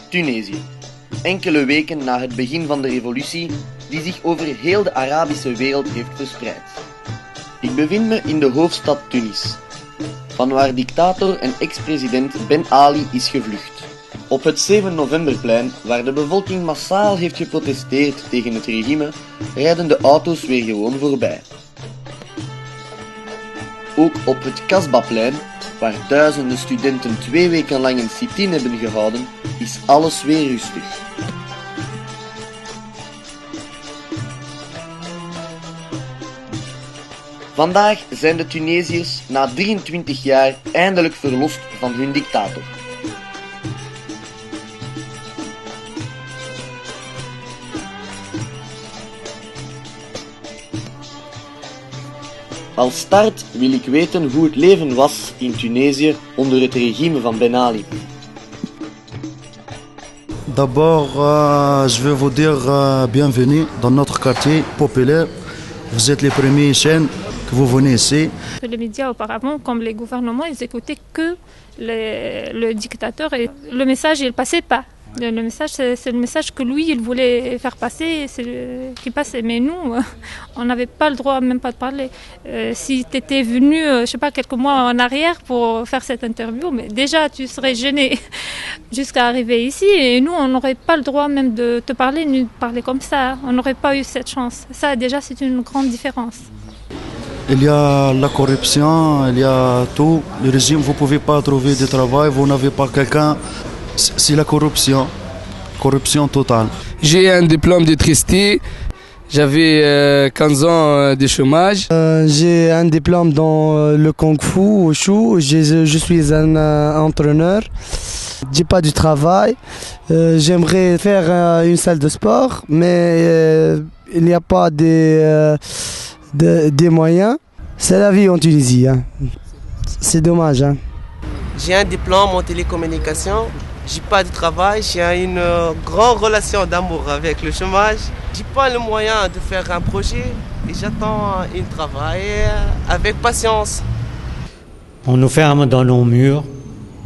Tunesië. Enkele weken na het begin van de revolutie die zich over heel de Arabische wereld heeft verspreid. Ik bevind me in de hoofdstad Tunis, vanwaar dictator en ex-president Ben Ali is gevlucht. Op het 7 novemberplein, waar de bevolking massaal heeft geprotesteerd tegen het regime, rijden de auto's weer gewoon voorbij. Ook op het Kasbahplein, waar duizenden studenten 2 weken lang een sit-in hebben gehouden, is alles weer rustig. Vandaag zijn de Tunesiërs na 23 jaar eindelijk verlost van hun dictator. Als start wil ik weten hoe het leven was in Tunesië onder het regime van Ben Ali. D'abord, je vais vous dire bienvenue dans notre quartier populaire. Vous êtes les premiers chaînes que vous venez ici. Les médias auparavant, comme les gouvernements, ils écoutaient que le dictateur et le message il passait pas. Le message, c'est le message que lui, il voulait faire passer, c'est qui passait. Mais nous, on n'avait pas le droit même pas de parler. Si tu étais venu, je sais pas, quelques mois en arrière pour faire cette interview, mais déjà, tu serais gêné jusqu'à arriver ici. Et nous, on n'aurait pas le droit même de te parler, ni de parler comme ça. On n'aurait pas eu cette chance. Ça, déjà, c'est une grande différence. Il y a la corruption, il y a tout. Le régime, vous ne pouvez pas trouver de travail, vous n'avez pas quelqu'un. C'est la corruption totale. J'ai un diplôme d'électricité, j'avais 15 ans de chômage. J'ai un diplôme dans le kung-fu, wushu, je suis un entraîneur. J'ai pas du travail, j'aimerais faire une salle de sport, mais il n'y a pas des moyens. C'est la vie en Tunisie, hein. C'est dommage. Hein. J'ai un diplôme en télécommunication. J'ai pas de travail, j'ai une grande relation d'amour avec le chômage. J'ai pas le moyen de faire un projet et j'attends un travail avec patience. On nous ferme dans nos murs,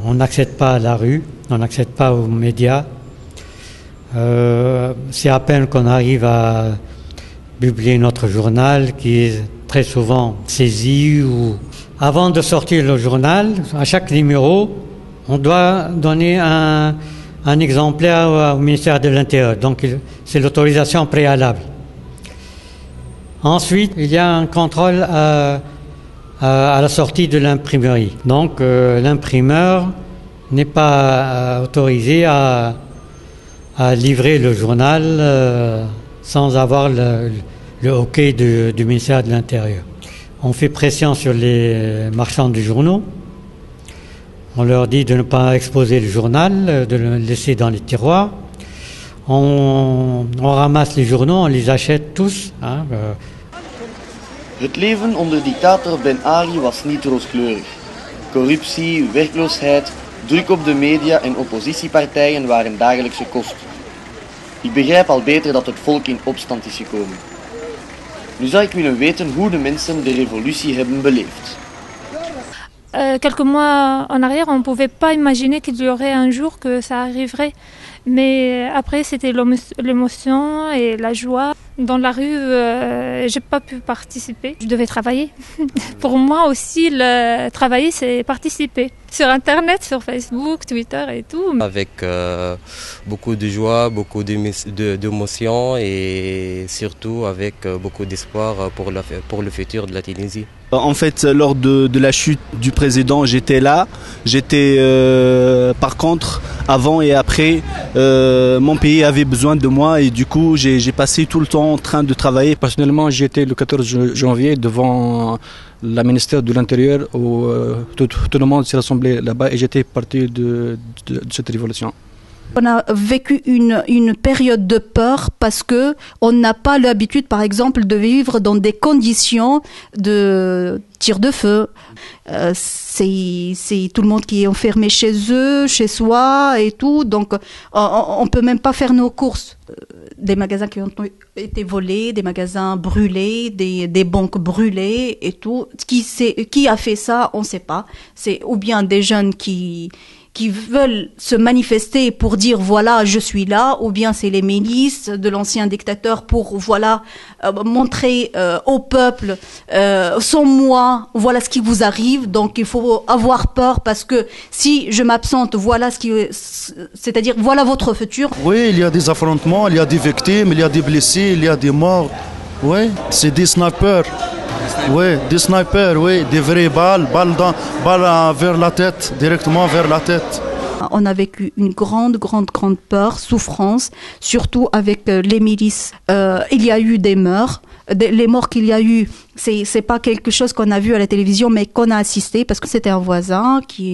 on n'accède pas à la rue, on n'accède pas aux médias. C'est à peine qu'on arrive à publier notre journal qui est très souvent saisi ou... Avant de sortir le journal, à chaque numéro, on doit donner un exemplaire au ministère de l'Intérieur. Donc, c'est l'autorisation préalable. Ensuite, il y a un contrôle à la sortie de l'imprimerie. Donc, l'imprimeur n'est pas autorisé à livrer le journal sans avoir le OK du ministère de l'Intérieur. On fait pression sur les marchands du journaux. On leur dit de ne pas exposer le journal, de le laisser dans les tiroirs. On ramasse les journaux, on les achète tous. Hein. Het leven onder dictator Ben Ali was niet rooskleurig. Corruptie, werkloosheid, druk op de media en oppositiepartijen waren dagelijkse kost. Ik begrijp al beter dat het volk in opstand is gekomen. Nu zou ik willen weten hoe de mensen de revolutie hebben beleefd. Quelques mois en arrière, on ne pouvait pas imaginer qu'il y aurait un jour que ça arriverait. Mais après, c'était l'émotion et la joie. Dans la rue, j'ai pas pu participer. Je devais travailler. Pour moi aussi, travailler, c'est participer. Sur Internet, sur Facebook, Twitter et tout. Avec beaucoup de joie, beaucoup d'émotions et surtout avec beaucoup d'espoir pour le futur de la Tunisie. En fait, lors de la chute du président, j'étais là. J'étais, par contre, avant et après, mon pays avait besoin de moi et du coup, j'ai passé tout le temps en train de travailler. Personnellement, j'étais le 14 janvier devant le ministère de l'Intérieur où tout le monde s'est rassemblé là-bas et j'étais parti de cette révolution. On a vécu une période de peur parce que on n'a pas l'habitude, par exemple, de vivre dans des conditions de tir de feu. C'est tout le monde qui est enfermé chez eux, chez soi et tout. Donc, on peut même pas faire nos courses. Des magasins qui ont été volés, des magasins brûlés, des banques brûlées et tout. Qui a fait ça, on ne sait pas. C'est ou bien des jeunes qui qui veulent se manifester pour dire voilà je suis là, ou bien c'est les milices de l'ancien dictateur pour voilà montrer au peuple sans moi voilà ce qui vous arrive. Donc il faut avoir peur parce que si je m'absente voilà c'est-à-dire voilà votre futur. Oui, il y a des affrontements, il y a des victimes, il y a des blessés, il y a des morts. Oui, c'est des snipers. Oui, des snipers, oui, des vraies balles vers la tête, directement vers la tête. On a vécu une grande peur, souffrance, surtout avec les milices. Il y a eu des morts. Les morts qu'il y a eu, c'est pas quelque chose qu'on a vu à la télévision, mais qu'on a assisté, parce que c'était un voisin qui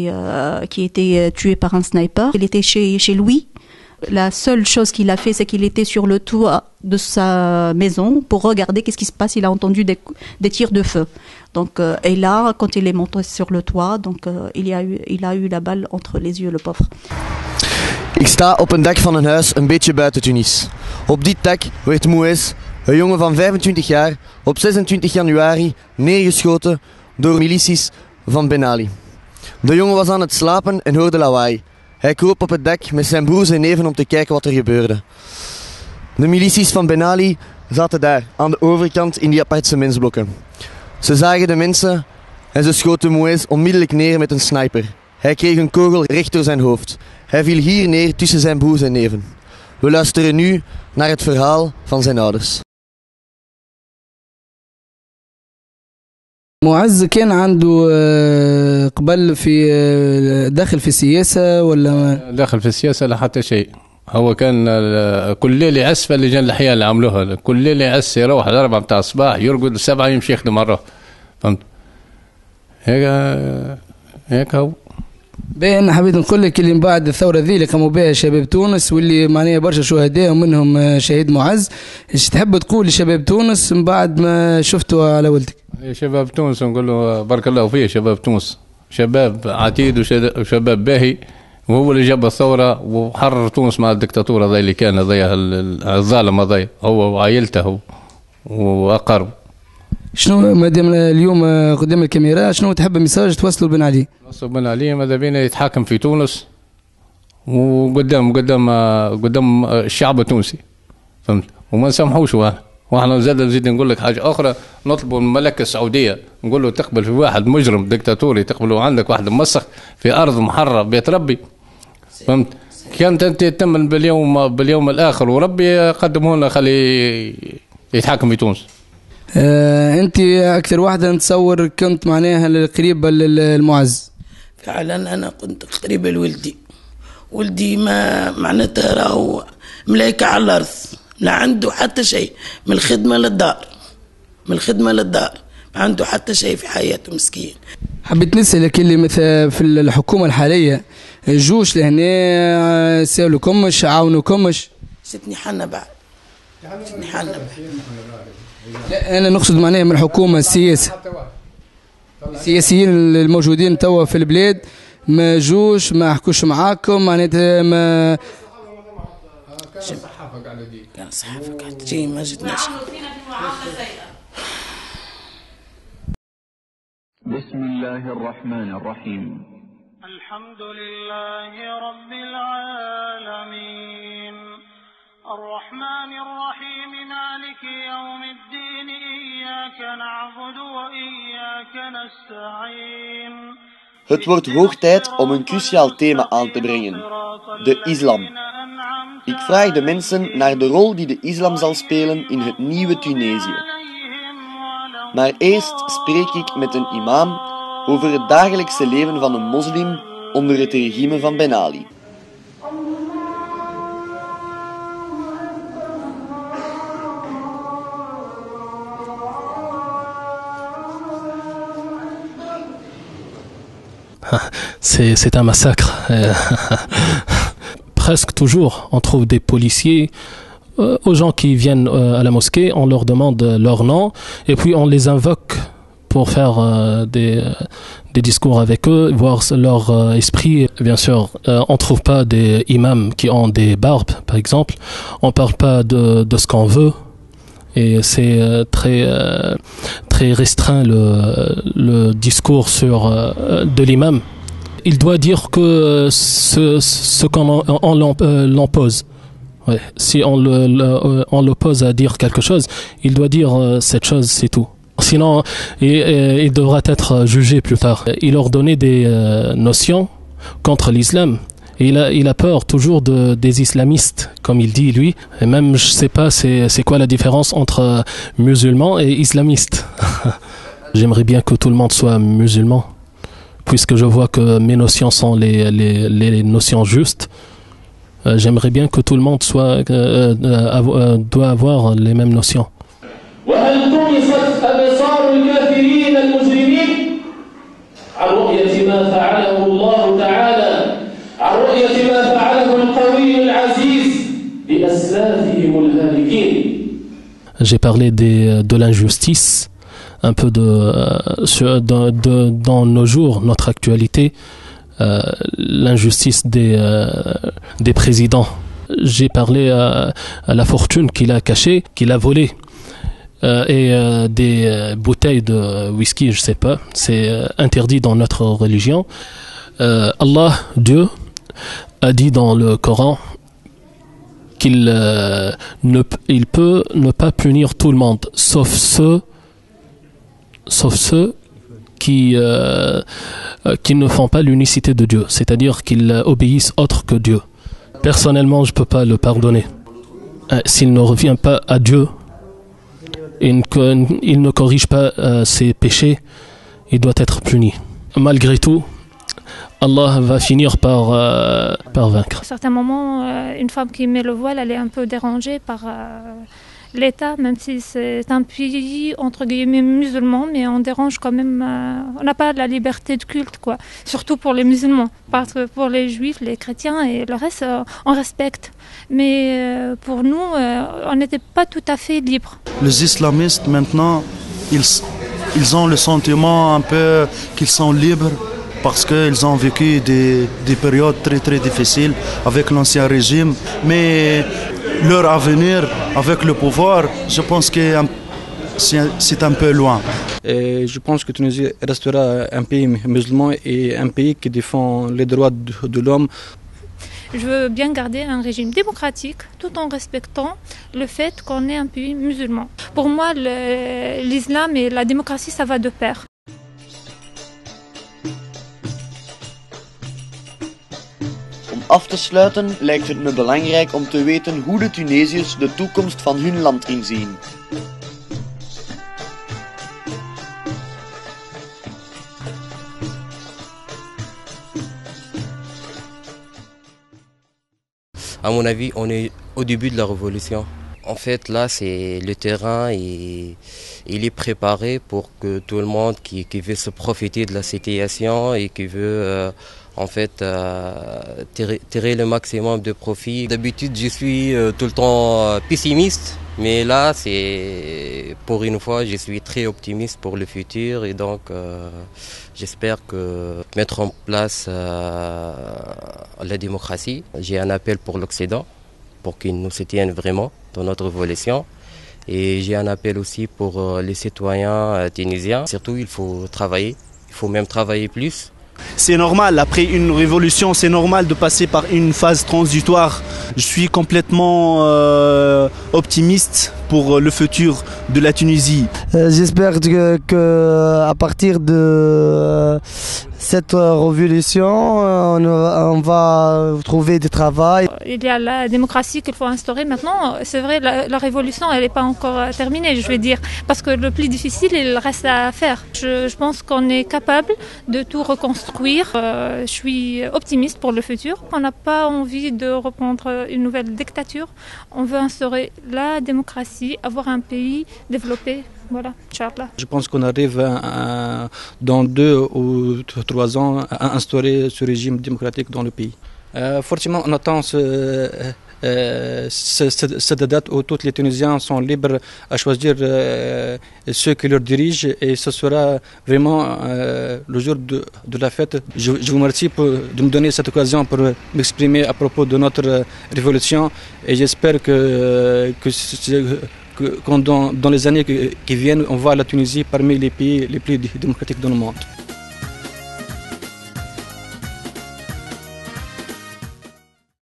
était tué par un sniper. Il était chez lui. La seule chose qu'il a fait, c'est qu'il était sur le toit de sa maison pour regarder qu'est-ce qui se passe. Il a entendu des tirs de feu. Donc, et là, quand il est monté sur le toit, donc, il a eu la balle entre les yeux, le pauvre. Ik sta op een dak van een huis een beetje buiten Tunis. Op dit dak werd Mouez, een jongen van 25 jaar, op 26 januari neergeschoten door milities van Ben Ali. De jongen was aan het slapen en hoorde lawaai. Hij kroop op het dak met zijn broers en neven om te kijken wat er gebeurde. De milities van Ben Ali zaten daar, aan de overkant in die appartementsblokken. Ze zagen de mensen en ze schoten Mouez onmiddellijk neer met een sniper. Hij kreeg een kogel recht door zijn hoofd. Hij viel hier neer tussen zijn broers en neven. We luisteren nu naar het verhaal van zijn ouders. معز كان عنده قبل في داخل في السياسة ولا داخل في السياسة لا حتى شيء. هو كان كل ليلة يعس في اللجان الأحياء اللي عملوها، كل ليلة يعس يروح على 4 متاع الصباح يرقد 7 يمشي يخدم مرة. فهمت؟ هيك هو. باين حبيت نقول لك اللي من بعد الثورة ذي اللي قاموا بها شباب تونس واللي معناها برشا شهداء ومنهم شهيد معز، ايش تحب تقول لشباب تونس من بعد ما شفتوا على ولدك؟ شباب تونس نقول له بارك الله فيه، شباب تونس شباب عتيد وشباب باهي، وهو اللي جاب الثورة وحرر تونس مع الدكتاتورة ذي اللي كان ذي الظالم ذي، هو وعائلته وأقرب. شنو مادام اليوم قدام الكاميرا شنو تحب ميساج توصلوا بن علي؟ توصلوا بن علي ماذا بينا يتحاكم في تونس وقدام الشعب التونسي، فهمت؟ وما نسامحوش. واحنا نزيد نقول لك حاجه اخرى، نطلبوا من المملكه السعوديه نقول له تقبل في واحد مجرم دكتاتوري، تقبلوا عندك واحد مسخ في ارض محرر بيت ربي، فهمت؟ كانت انت تتمن باليوم الاخر وربي يقدمه لنا خلي يتحاكم في تونس. انت اكثر واحده نتصور كنت معناها قريبه للمعز. فعلا انا كنت قريبه لولدي، ولدي ما معناتها راهو ملايكه على الارض، لا عنده حتى شيء من الخدمه للدار، ما عنده حتى شيء في حياته مسكين. حبيت نسالك اللي مثلا في الحكومه الحاليه الجوش لهنا سالوكمش عاونوكمش؟ ستني حنا بعد. لا انا نقصد معناها من الحكومه السياسيين الموجودين توا في البلاد ما جوش ما حكوش معاكم معناتها ما كان صحافة قاعد تجي ما جتناش. بسم الله الرحمن الرحيم. الحمد لله رب العالمين الرحمن الرحيم مالك يوم الدين إياك نعبد وإياك نستعين. Het wordt hoog tijd om een cruciaal thema aan te brengen: de islam. Ik vraag de mensen naar de rol die de islam zal spelen in het nieuwe Tunesië. Maar eerst spreek ik met een imam over het dagelijkse leven van een moslim onder het regime van Ben Ali. C'est un massacre. Presque toujours, on trouve des policiers aux gens qui viennent à la mosquée, on leur demande leur nom et puis on les invoque pour faire des discours avec eux, voir leur esprit. Bien sûr, on ne trouve pas des imams qui ont des barbes, par exemple. On ne parle pas de ce qu'on veut. Et c'est très restreint le discours de l'imam. Il doit dire que ce qu'on l'oppose. Ouais. Si on l'oppose à dire quelque chose, il doit dire cette chose, c'est tout. Sinon, il devra être jugé plus tard. Il leur donnait des notions contre l'islam. Et il a peur toujours des islamistes, comme il dit lui. Et même, je sais pas, c'est quoi la différence entre musulman et islamiste. J'aimerais bien que tout le monde soit musulman, puisque je vois que mes notions sont les notions justes. J'aimerais bien que tout le monde doit avoir les mêmes notions. J'ai parlé de l'injustice, un peu dans nos jours, notre actualité, l'injustice des présidents. J'ai parlé à la fortune qu'il a cachée, qu'il a volée, et des bouteilles de whisky, je sais pas, c'est interdit dans notre religion. Allah, Dieu, a dit dans le Coran qu'il peut ne pas punir tout le monde, sauf ceux qui ne font pas l'unicité de Dieu, c'est-à-dire qu'ils obéissent autre que Dieu. Personnellement, je ne peux pas le pardonner. S'il ne revient pas à Dieu, il ne corrige pas ses péchés, il doit être puni. Malgré tout, Allah va finir par vaincre. À certains moments, une femme qui met le voile, elle est un peu dérangée par l'État, même si c'est un pays entre guillemets musulman, mais on dérange quand même. On n'a pas la liberté de culte, quoi. Surtout pour les musulmans, parce que pour les juifs, les chrétiens et le reste, on respecte. Mais pour nous, on n'était pas tout à fait libres. Les islamistes maintenant, ils ont le sentiment un peu qu'ils sont libres, parce qu'ils ont vécu des périodes très très difficiles avec l'ancien régime. Mais leur avenir avec le pouvoir, je pense que c'est un peu loin. Et je pense que Tunisie restera un pays musulman et un pays qui défend les droits de l'homme. Je veux bien garder un régime démocratique tout en respectant le fait qu'on est un pays musulman. Pour moi, l'islam et la démocratie, ça va de pair. Om af te sluiten lijkt het me belangrijk om te weten hoe de Tunesiërs de toekomst van hun land inzien. À mon avis, on est au début de la révolution. En fait, là, c'est le terrain et il est préparé pour que tout le monde qui veut se profiter de la situation et qui veut en fait tirer le maximum de profit. D'habitude, je suis tout le temps pessimiste, mais là, c'est pour une fois, je suis très optimiste pour le futur et donc j'espère que mettre en place la démocratie. J'ai un appel pour l'Occident, pour qu'ils nous soutiennent vraiment dans notre révolution. Et j'ai un appel aussi pour les citoyens tunisiens. Surtout, il faut travailler, il faut même travailler plus. C'est normal, après une révolution, c'est normal de passer par une phase transitoire. Je suis complètement optimiste pour le futur de la Tunisie. J'espère que à partir de cette révolution, on va trouver du travail. Il y a la démocratie qu'il faut instaurer maintenant. C'est vrai, la révolution, elle n'est pas encore terminée, je vais dire, parce que le plus difficile, il reste à faire. Je pense qu'on est capable de tout reconstruire. Je suis optimiste pour le futur. On n'a pas envie de reprendre une nouvelle dictature. On veut instaurer la démocratie, avoir un pays développé. Voilà, Inch'Allah. Je pense qu'on arrive dans 2 ou 3 ans à instaurer ce régime démocratique dans le pays. Forcément, on attend cette date où tous les Tunisiens sont libres à choisir ceux qui leur dirigent et ce sera vraiment le jour de la fête. Je vous remercie de me donner cette occasion pour m'exprimer à propos de notre révolution et j'espère que dans les années qui viennent, on voit la Tunisie parmi les pays les plus démocratiques dans le monde.